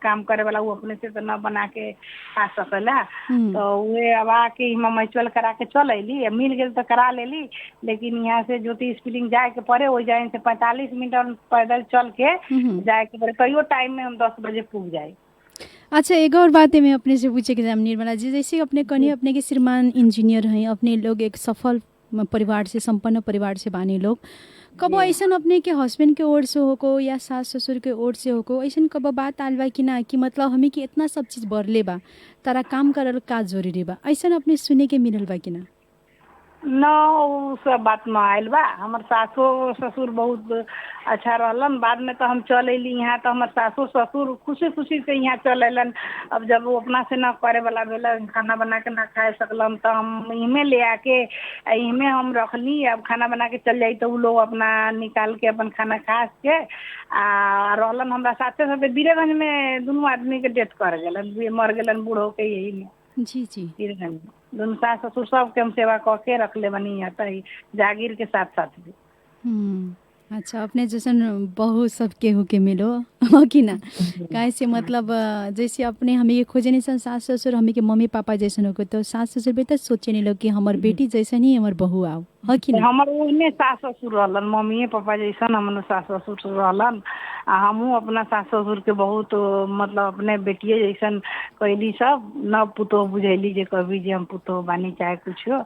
काम करे वाला वो अपने से तो न बना के खा सकेला। तो वे अब आके मैचुअल करा के चल अली, मिल गए तो करा लेली। लेकिन यहाँ से ज्योति स्पिलिंग जाए के पड़े वो जाए से 45 मिनट पैदल चल के जाए के पड़े। कईयो टाइम में हम 10 बजे पूग जाए। अच्छा, एक और बात है मैं अपने से पूछे के निर्मला जी, जैसे अपने कहीं अपने के श्रीमान इंजीनियर हैं, अपने लोग एक सफल परिवार से संपन्न परिवार से बानी लोग, कब ऐसा अपने के हस्बैंड के ओर से होको या सास ससुर के ओर से होको ऐसा कब बात आल बा कि ना कि मतलब हमें कि इतना सब चीज़ बढ़ले बा तारा काम करल का जरूरी बा, ऐसा अपने सुने के मिलल बा कि ना? न उ सब बात में आयल बा। हमार सासो ससुर बहुत अच्छा रहलन। बाद में तो हम चल अली यहाँ तो हमार सासो ससुर खुशी खुशी से यहाँ चल अलन। अब जब वो अपना से न करे वाला भेला, खाना बना के ना खाए सकलन तो हम इमे ले आके इमे हम रखली। अब खाना बना के चल जाई तो वो लोग अपना निकाल के अपन खाना खा के रहलन। हमरा साथे साथे बीरेगंज में दोनों आदमी के डेथ कर गलन, मर गलन बूढ़ होके यही में। जी जी, बीरेगंज में दोनों सास ससुर सबके हम सेवा कह के रख ले बनी आता ही जागीर के साथ साथ भी। अच्छा, अपने जैसन बहू सबके होके मिलो हो कि ना? काहे से मतलब जैसे अपने हमें ये खोजे नहीं सास ससुर हमें के मम्मी पापा जैसन हो तो सास ससुर भी तो सोचे नहीं लोग कि हमार बेटी जैसन ही हमार बहू आओ हो कि ना? हमार उन्हें सास ससुर रहलन, मम्मी पापा जैसन हमने सास ससुर रहलन। हमहू अपना सास ससुर के बहुत मतलब अपने बेटिए जैसन कैली सब न पुतोह बुझैली जे कभी जे हम पुतोह बानी चाहे कुछ हो।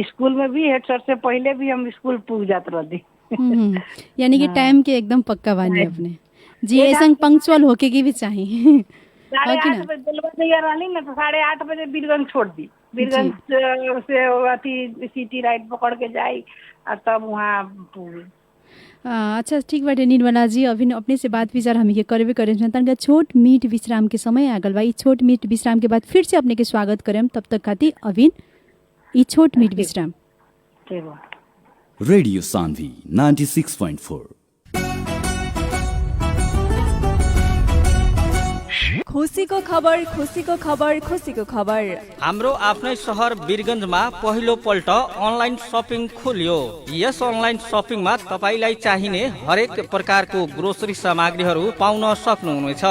स्कूल में भी हेड सर से पहले भी हम स्कूल पूछ जात रहती। यानी कि टाइम के एकदम पक्का बानी अपने जी, ऐसा पंक्चुअल होके की भी चाहिए। 8:30 बजे दिलवा दिया रहली ना तो 8:30 बजे बीरगंज छोड़ दी। बीरगंज से अथी सिटी राइट पकड़ के जाई और तब वहाँ पूरी। अच्छा ठीक बाटे निर्मला जी, अभी अपने से बात विचार हमें के करबे करे तनका छोट मीट विश्राम के समय आगल बा। छोट मीट विश्राम के बाद फिर से अपने के स्वागत करें, तब तक खातिर अभी ई छोट मीट विश्राम। रेडियो सान्वी 96.4। खुसीको खबर, खुसीको खबर, खुसीको खबर। हाम्रो आफ्नै सहर वीरगञ्जमा पहिलो पल्ट अनलाइन सपिङ खोलियो। यस अनलाइन सपिङमा तपाईलाई चाहिने हरेक प्रकारको ग्रोसरी सामग्रीहरू पाउन सक्नुहुनेछ,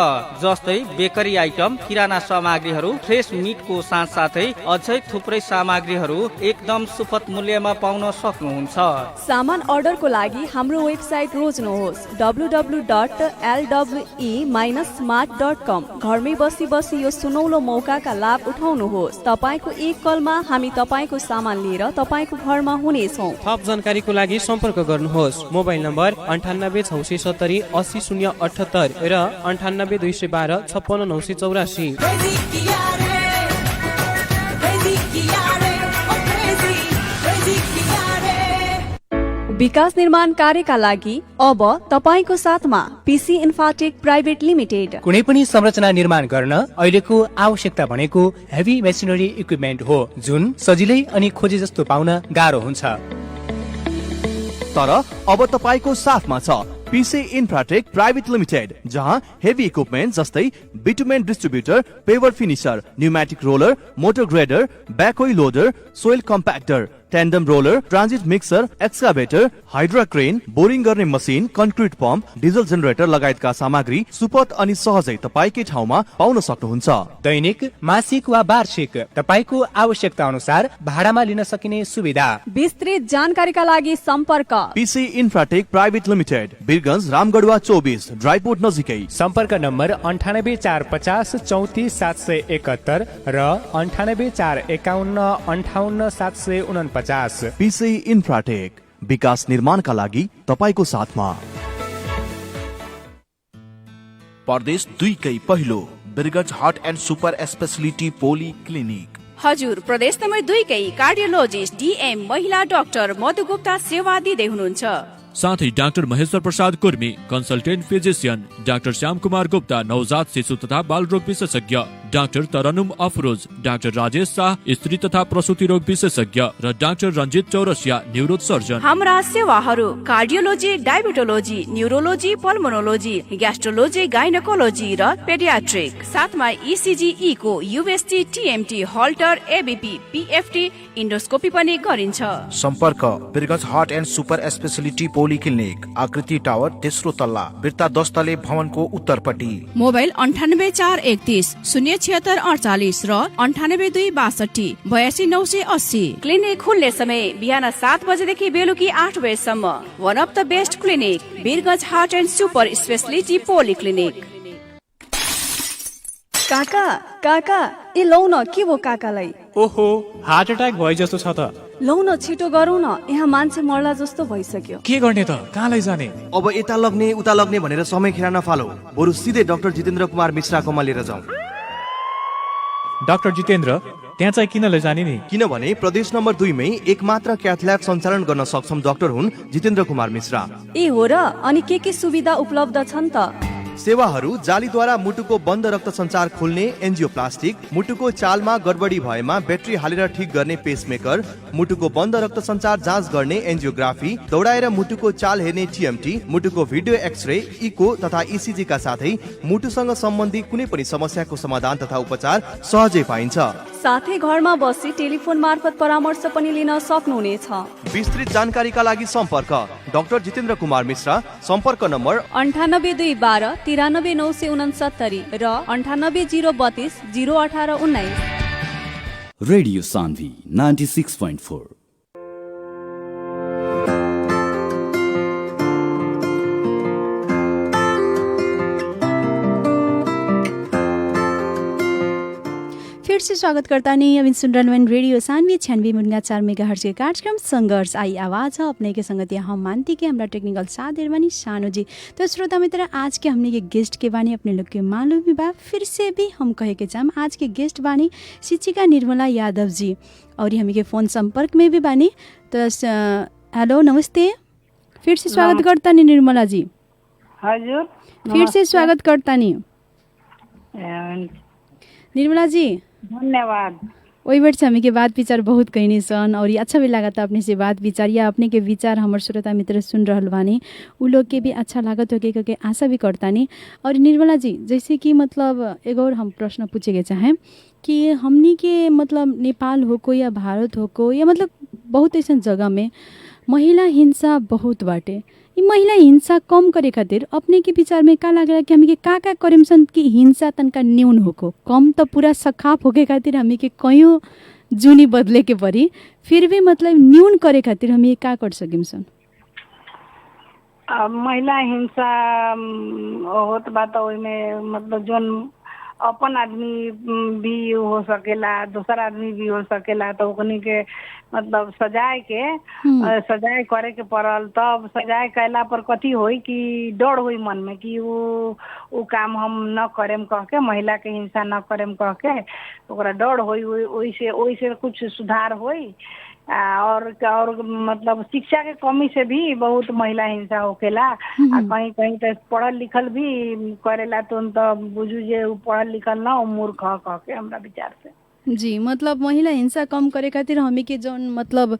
जस्तै बेकरी आइटम, किराना सामग्रीहरू, फ्रेस मिटको साथसाथै अझै थुप्रै सामग्रीहरू एकदम सुपथ मूल्यमा पाउन सक्नुहुन्छ। सामान अर्डरको लागि हाम्रो वेबसाइट रोज्नुहोस् www.lwe-mart.com। घर घरमै बसी बसी यो सुनौलो मौकाका लाभ उठाउनुहोस्। तपाईँको एक कलमा हामी तपाईँको सामान लिएर तपाईँको घरमा हुनेछौँ। थप जानकारीको लागि सम्पर्क गर्नुहोस्। मोबाइल नम्बर 98 670 80 078 र 98 212 56 984। विकास निर्माण कार्यका लागि अब तपाईको साथमा पीसी इन्फाटेक प्राइभेट लिमिटेड। कुनै पनि संरचना निर्माण गर्न अहिलेको आवश्यकता भनेको हेभी मेसिनरी इक्विपमेन्ट हो, जुन सजिलै अनि खोजे जस्तो पाउन गाह्रो हुन्छ। तर अब तपाईको साथमा छ पीसी इन्फ्राटेक प्राइभेट लिमिटेड, जहाँ हेभी इक्विपमेन्ट जस्तै bitumen distributor, paver finisher, pneumatic roller, motor grader, backhoe loader, soil compactor, tandem roller, transit mixer, excavator, hydra crane, boring गर्ने machine, concrete pump, diesel generator लगायतका सामग्री सुपथ अनि सहजै तपाईकै ठाउँमा pound सक्नुहुन्छ। दैनिक, मासिक वा वार्षिक तपाईको आवश्यकता अनुसार भाडामा लिन सकिने सुविधा। विस्तृत जानकारीका लागि सम्पर्क पीसी infratech private limited, Birgunj, रामगढवा 24, dry port नजिकै। सम्पर्क नम्बर 98 450 34 771 र 98 451 58 749। पीसी इन्फ्राटेक, विकास निर्माणका लागि तपाईको साथमा। प्रदेश 2 कै पहिलो Birgunj heart and super speciality poly clinic. हजुर, प्रदेश नम्बर 2 कै कार्डियोलोजिस्ट डीएम महिला डाक्टर मधु गुप्ता सेवा दिँदै हुनुहुन्छ। साथै doctor Maheshwar Prasad Kurmi consultant physician, doctor Shyam Kumar Gupta नवजात शिशु तथा बाल रोग विशेषज्ञ, डाक्टर तरनुम अफरोज, डाक्टर राजेश शाह स्त्री तथा प्रसुति रोग विशेषज्ञ र doctor Ranjit Chaurasia neuro surgeon. हाम्रा सेवाहरू कार्डियोलोजी, डायबिटोलोजी, न्युरोलोजी, पल्मोनोलोजी, ग्यास्ट्रोलोजी, गाइनकोलोजी र पेडियाट्रिक। साथमा ECG, echo, UST, TMT, Holter, ABP, PFT, endoscopy पनि गरिन्छ। सम्पर्क Birgunj heart and super speciality poly clinic, Akriti tower, तेस्रो तल्ला, बिर्ता 10 तले भवनको उत्तरपट्टि। मोबाइल 98 431 076 48 र 98 262 82 980। क्लिनिक खुल्ने समय बिहान 7 बजेदेखि बेलुकी 8 बजेसम्म। One of the best clinic, Birgunj heart and super speciality poly clinic. काका काका ए लौ न, के भो काकालाई? ओहो, हार्ट अट्याक भए जस्तो छ त। लौ न, छिटो गरौँ न, यहाँ मान्छे मर्ला जस्तो भइसक्यो। के गर्ने त, कहाँ लैजाने? अब यता लग्ने उता लग्ने भनेर समय खेर नफालो, बरु सिधै डाक्टर जितेन्द्र कुमार मिश्राकोमा लिएर जाउँ। डाक्टर जितेन्द्र, त्यहाँ चाहिँ किन लैजाने नि? किनभने प्रदेश नम्बर 2 मै एकमात्र क्याथल्याब सञ्चालन गर्न सक्षम डाक्टर हुन् जितेन्द्र कुमार मिश्रा। ए हो र? अनि के सुविधा उपलब्ध छन् त? सेवाहरू जालीद्वारा मुटुको बन्द रक्त सञ्चार खोल्ने एन्जियोप्लास्टिक, मुटुको चालमा गडबडी भएमा ब्याट्री हालेर ठिक गर्ने पेसमेकर, मुटुको बन्द रक्त सञ्चार जाँच गर्ने एन्जियोग्राफी, दौडाएर मुटुको चाल हेर्ने टीएमटी, मुटुको भिडियो एक्सरे, इको तथा ईसीजी का साथै मुटुसँग सम्बन्धी कुनै पनि समस्याको समाधान तथा उपचार सहजै पाइन्छ। साथै घरमा बसी टेलिफोन मार्फत परामर्श पनि लिन सक्नुहुनेछ। विस्तृत जानकारीका लागि सम्पर्क डाक्टर जितेन्द्र कुमार मिश्रा। सम्पर्क नम्बर 98 212 93 969 र 98 032 018 19। रेडियो सान्वी 96.4। फिर से स्वागत करता नहीं। अभी सुन रहे रेडियो सानवी 96.4 मेगाहर्ट्ज के कार्यक्रम संघर्ष आई आवाज़ है अपने के संगत हम मानती के हमारा टेक्निकल साथ देर बानी शानू जी। तो श्रोता मित्र, आज के हमने के गेस्ट के बानी अपने लोग के मालूम भी बा, फिर से भी हम कहे के चाहम आज के गेस्ट बानी शिक्षिका निर्मला यादव जी, और हमें के फ़ोन संपर्क में भी बानी। तो हेलो, नमस्ते, फिर से स्वागत करता नहीं निर्मला जी। हजुर, फिर से स्वागत करता नहीं निर्मला जी। धन्यवाद। वही वर्ष हमें के बात विचार बहुत कहनी सन, और ये अच्छा भी लगा था अपने से बात विचार, या अपने के विचार हमारे श्रोता मित्र सुन रहल बानी उ लोग के भी अच्छा लागत हो के आशा भी करता नहीं। और निर्मला जी, जैसे कि मतलब एक और हम प्रश्न पूछे के चाहें कि हमनी के मतलब नेपाल हो को या भारत हो को या मतलब बहुत ऐसा जगह में महिला हिंसा बहुत बाटे। ये महिला हिंसा कम करे खातिर अपने के विचार में का लागेला कि हमें का करेम सन कि हिंसा तनका न्यून होको, कम तो पूरा सखाप होके खातिर हमें के कईयों जुनी बदले के परी, फिर भी मतलब न्यून करे खातिर हमें का कर सकिम सन? महिला हिंसा होत बात, ओइमे मतलब जोन अपन आदमी भी हो सकेला, दूसरा आदमी भी हो सकेला, तो ओकनी के मतलब सजाए सजाए करे के पड़ल। तब सजाए कैला पर कथी होई कि डर होई मन में कि वो काम हम न करेम कह के, महिला के हिंसा न करेम कह के ओकरा डर होई, ओइसे कुछ सुधार होई। और मतलब शिक्षा के कमी से भी बहुत महिला हिंसा होकेला। कहीं कहीं तो पढ़ल लिखल भी करेला तो बुझू जे पढ़ल लिखल ना मूर्ख कह के हमरा विचार से। जी, मतलब महिला हिंसा कम करे खातिर हमी के जौन मतलब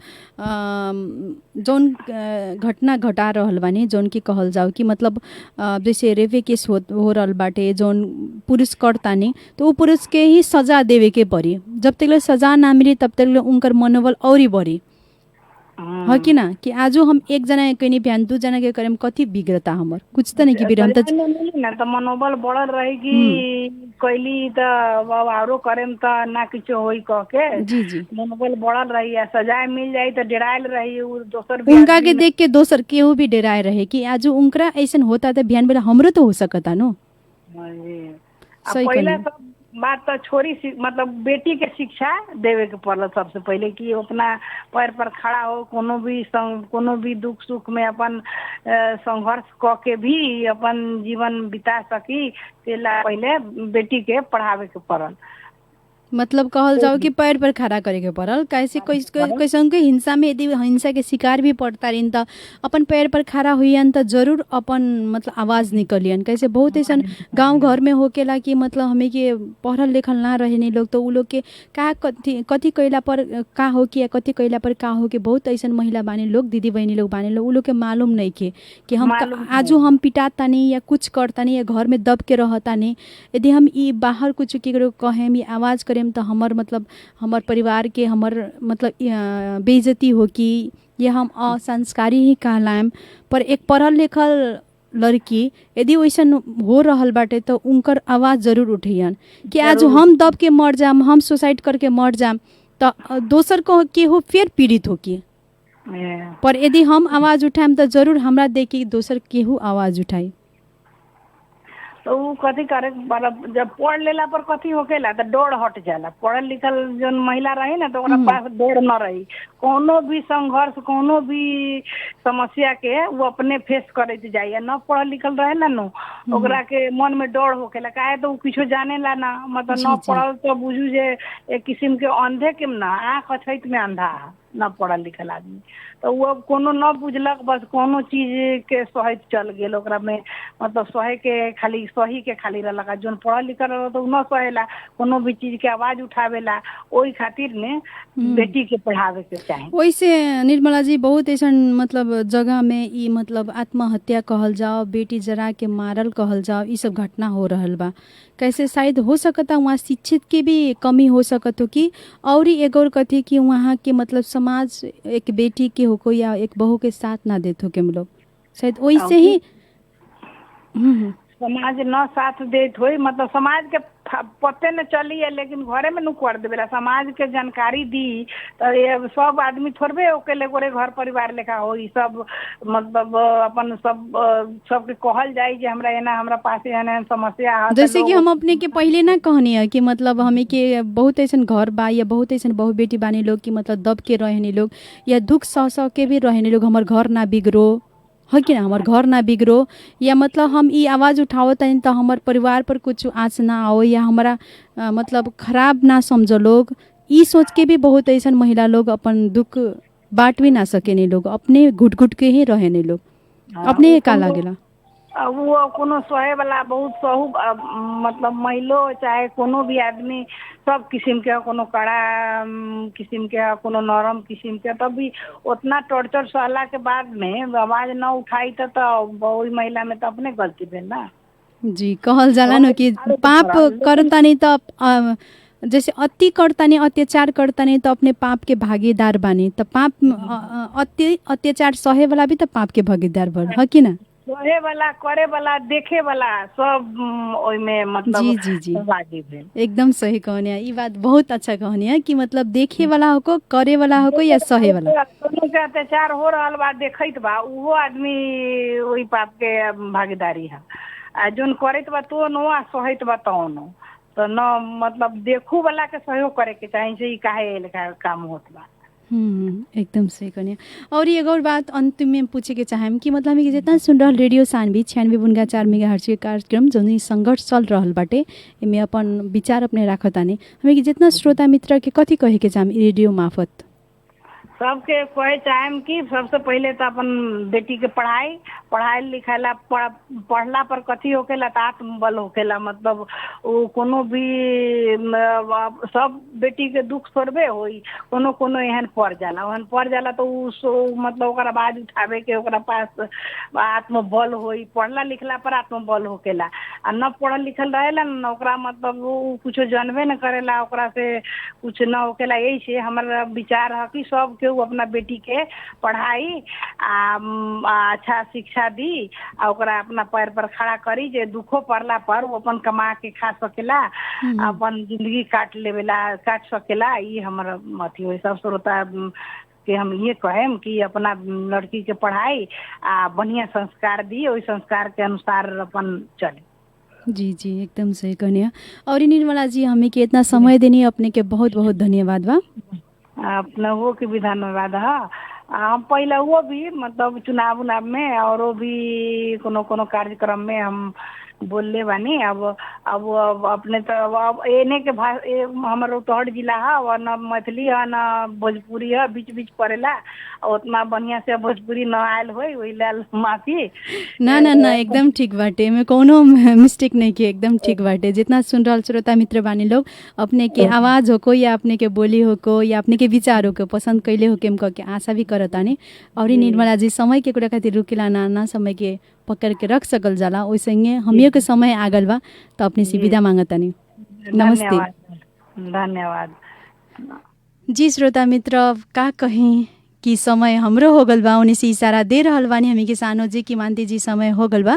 जौन घटना घटा रहल बानी, जौन की कहल जाओ कि मतलब जैसे रेपे केस हो रहल बाटे, जौन पुरुष करतानी तो वो पुरुष के ही सजा देवे के पड़ी। जब तक सजा ना मिली तब तक उनकर मनोबल और ही बढ़ी, है कि ना? कि आज हम एक जना कहीं बिहान 2 जना के करेम कथी बिगड़ता हमर कुछ तो नहीं कि बिरम तो मनोबल बढ़ल रहेगी कैली तो आरो करेम तो ना कुछ होई कह के। जी जी, मनोबल बढ़ल रही है, सजाए मिल जाई तो डेरायल रही। दोसर उनका के देख के दोसर केहू भी डेराए रहे कि आज उनकरा ऐसा होता तो बिहान बेला हमरो तो हो सकता नो। पहले तो बात तो छोरी मतलब बेटी के शिक्षा देवे के पड़ल सबसे पहले कि अपना पैर पर खड़ा हो, कोनो भी दुख सुख में अपन संघर्ष क के भी अपन जीवन बिता सकी। पहले बेटी के पढ़ावे के पड़ल, मतलब कहल जाओ कि पैर पर खड़ा करे के पड़ल। कैसे कैसन के हिंसा में यदि हिंसा के शिकार भी पड़ता रही तो अपन पैर पर खड़ा हुईन तो जरूर अपन मतलब आवाज निकलियन। कैसे बहुत ऐसा गांव घर में होकेला कि मतलब हमें के पढ़ल लिखल ना रहे लोग तो उ लोग के का कथी कैला पर का हो कि कथी कैला पर का हो कि बहुत ऐसा महिला बानी लोग, दीदी बहनी लोग बानी लोग, उ लोग के मालूम नहीं के कि हम आज हम पिटातानी या कुछ करतानी या घर में दब के रहतानी। यदि हम ई बाहर कुछ केकरो कहेम या आवाज तो हमर मतलब हमर परिवार के हमर मतलब बेइज्जती हो कि ये हम असंस्कारी ही कहलाएम। पर एक पढ़ल लिखल लड़की यदि वैसन हो रहल बाटे तो उनकर आवाज जरूर उठियन कि आज हम दब के मर जाम, हम सुसाइड करके मर जाम तो दोसर को केहू फिर पीड़ित हो कि। पर यदि हम आवाज उठाएम तो जरूर हमरा देख के दोसर केहू आवाज उठाई। तो वो कथी करे जब पढ़ लेला पर कथी होकेला तो डर हट जाला। पढ़ल लिखल जो महिला रही ना तो ओकरा पास डर न रही, कोनो भी संघर्ष कोनो भी समस्या के वो अपने फेस करे जाए। न पढ़ल लिखल रहे ना नो ओकरा के मन में डर होकेला, काहे तो कुछ जाने ला ना, मतलब न पढ़ल तो बुझू जे एक किस्म के अंधे के ना आँख अछैत में अंधा न पढ़ल लिखल आदमी। तो वो कोनो न बुझलक, बस कोनो चीज के सहत चल गेल ओकरा में, मतलब सहे के खाली सही के खाली रहलक। जोन पढ़ल लिखल रह तो न सहेला, कोनो भी चीज के आवाज उठावेला, ओई खातिर ने बेटी के पढ़ावे के चाही। वैसे निर्मला जी बहुत ऐसा मतलब जगह में ई मतलब आत्महत्या कहल जाओ, बेटी जरा के मारल कहल जाओ, ई सब घटना हो रहल बा। कैसे शायद हो सकता वहाँ शिक्षित के भी कमी हो सकत हो कि और एक और कथी कि वहाँ के मतलब समाज एक बेटी के हो या एक बहू के साथ ना देते हो के हम लोग शायद वैसे ही समाज न साथ देत होई, मतलब समाज के पते न चली है लेकिन घरे में नु कर देवेला। समाज के जानकारी दी तो ये सब आदमी थोड़बे ओके गोरे घर परिवार लेखा होई। सब मतलब अपन सबके कहल जाए कि हमरा एना हमरा पास एना समस्या है। जैसे कि हम अपने के पहले ना कहनी है कि मतलब हमें के बहुत ऐसा घर बा या बहुत ऐसा बहु बेटी बानी लोग कि मतलब दब के रहने लोग या दुख सह के भी रहने लोग, हमार घर ना बिगड़ो है कि ना, हमार घर ना बिगड़ो या मतलब हम ई आवाज़ उठावत हैं तो हमार परिवार पर कुछ आँच ना आओ या हमारा मतलब खराब ना समझो लोग, ई सोच के भी बहुत ऐसा महिला लोग अपन दुख बांट भी ना सके नहीं लोग, अपने घुट घुट के ही रहे नहीं लोग, अपने का लागेला। वो कोनो सहे वाला बहुत सहू मतलब महिलो चाहे कोनो भी आदमी सब किस्म के, कोनो कड़ा किस्म के, कोनो नरम किस्म के, तब भी उतना टॉर्चर सहला के बाद में आवाज न उठाई तो वही महिला में तो अपने गलती भेल ना। जी कहल जाला न कि पाप करता नहीं तो जैसे अति करता नहीं अत्याचार करता नहीं तो अपने पाप के भागीदार बानी, तो पाप अत्याचार सहे वाला भी तो पाप के भागीदार बन है कि ना। सहे वाला करे वाला देखे वाला सब ओई में मतलब जी जी जी एकदम सही कहनी है। ये बात बहुत अच्छा कहनी है कि मतलब देखे वाला हो को करे वाला हो को या सहे वाला के अत्याचार हो रहा बा देखत बा वो आदमी वही पाप के भागीदारी है। जोन करत बा तो नो सहत बा तो नो, तो न मतलब देखू वाला के सहयोग करे के चाहिए से काहे लेखा काम होत बा। एकदम सही कन्या। और एक और बात अंतिम में पूछे के चाहेम कि मतलब हमें जितना सुन रहल रेडियो सानवी 96.4 मेगाहर्ट्ज के कार्यक्रम जो संघर्ष चल रहल बाटे एमे अपन विचार अपने राखतानी हमें कि जितना श्रोता मित्र के कथी कहे के चाहेम रेडियो मार्फत? सबके कहे चाहेम कि सबसे पहले तो अपन बेटी के पढ़ाई लिखाला पढ़ला पर कथी होकेला तो आत्मबल होकेला। मतलब वो कोनो भी सब बेटी के दुख थोड़बे होई, कोनो एहन पड़ जाला तो मतलब ओकरा आवाज उठावे के ओकरा पास आत्मबल होई। पढ़ला लिखला पर आत्मबल होकेला आ न पढ़ल लिखल रहेला न ओकरा मतलब वो कुछ जानबे न करेला, ओकरा से कुछ न होकेला। यही से हमारा विचार है कि सब के अपना बेटी के पढ़ाई अच्छा शिक्षा दी आ ओकरा अपना पैर पर खड़ा करी जे दुखो पड़ला पर वो अपन कमा के खा सकेला, अपन जिंदगी काट सकेला। ये हमारा अथी हो। सब श्रोता के हम ये कहेम कि अपना लड़की के पढ़ाई बढ़िया संस्कार दी, वही संस्कार के अनुसार अपन चले। जी जी एकदम सही कन्या। और निर्मला जी हमें के इतना समय देनी अपने के बहुत बहुत धन्यवाद बा। अपना वो के भी धन्यवाद है। हम पहले वो भी मतलब चुनाव में और वो भी कोनो कार्यक्रम में हम बोलले बानी। अब अपने तो अब एने के हमारे रौतहट जिला है और न मैथिली है न भोजपुरी है, बीच पड़ेला। उतना बढ़िया से भोजपुरी न आयल हो वही लाल माफी। ना एकदम ठीक बाटे में कोनो मिस्टेक नहीं की, एकदम ठीक बाटे। जितना सुन रहा श्रोता मित्र बानी लोग अपने के आवाज हो को या अपने के बोली हो को या अपने के विचार हो को पसंद कैले हो के के आशा भी करतानी। और निर्मला जी समय के कुरा खातिर रुकेला ना समय के पकड़ के रख सकल जाला वैसे हमियों के समय आगल बा तो अपने से विदा मांगतानी। नमस्ते। धन्यवाद जी श्रोता मित्र का कहीं कि समय हमरो हो गल बा उन्हीं से इशारा दे रहल बानी हमी के सानो जी की मानती जी समय हो गल बा।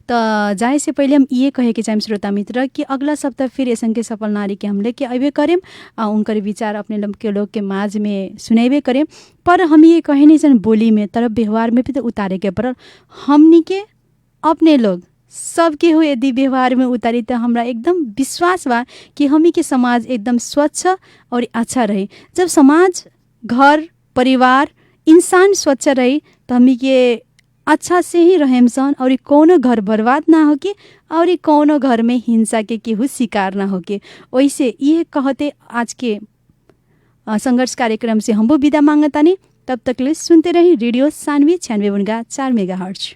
तो जाए से पहले हम ये कहे के चाहेम श्रोता मित्र कि अगला सप्ताह फिर ऐसन के सफल नारी के हम लेके अबे करेम उनकर विचार अपने लोग के माज में सुनेबे करेम। पर हम ये कहे नहीं सन बोली में तरफ व्यवहार में भी तो उतारे के पड़ल। हमनी के अपने लोग सबके हुए यदि व्यवहार में उतारी तो हमरा एकदम विश्वास बा कि हमी के समाज एकदम स्वच्छ और अच्छा रहे। जब समाज घर परिवार इंसान स्वच्छ रही तो हमी के अच्छा से ही रहेम सन और कोनो घर बर्बाद ना हो के और कोनो घर में हिंसा के केहू शिकार ना हो के। वैसे ये कहते आज के संघर्ष कार्यक्रम से हम विदा मांगतानी। तब तक ले सुनते रही रेडियो सानवी 96.4 मेगाहर्ट्ज।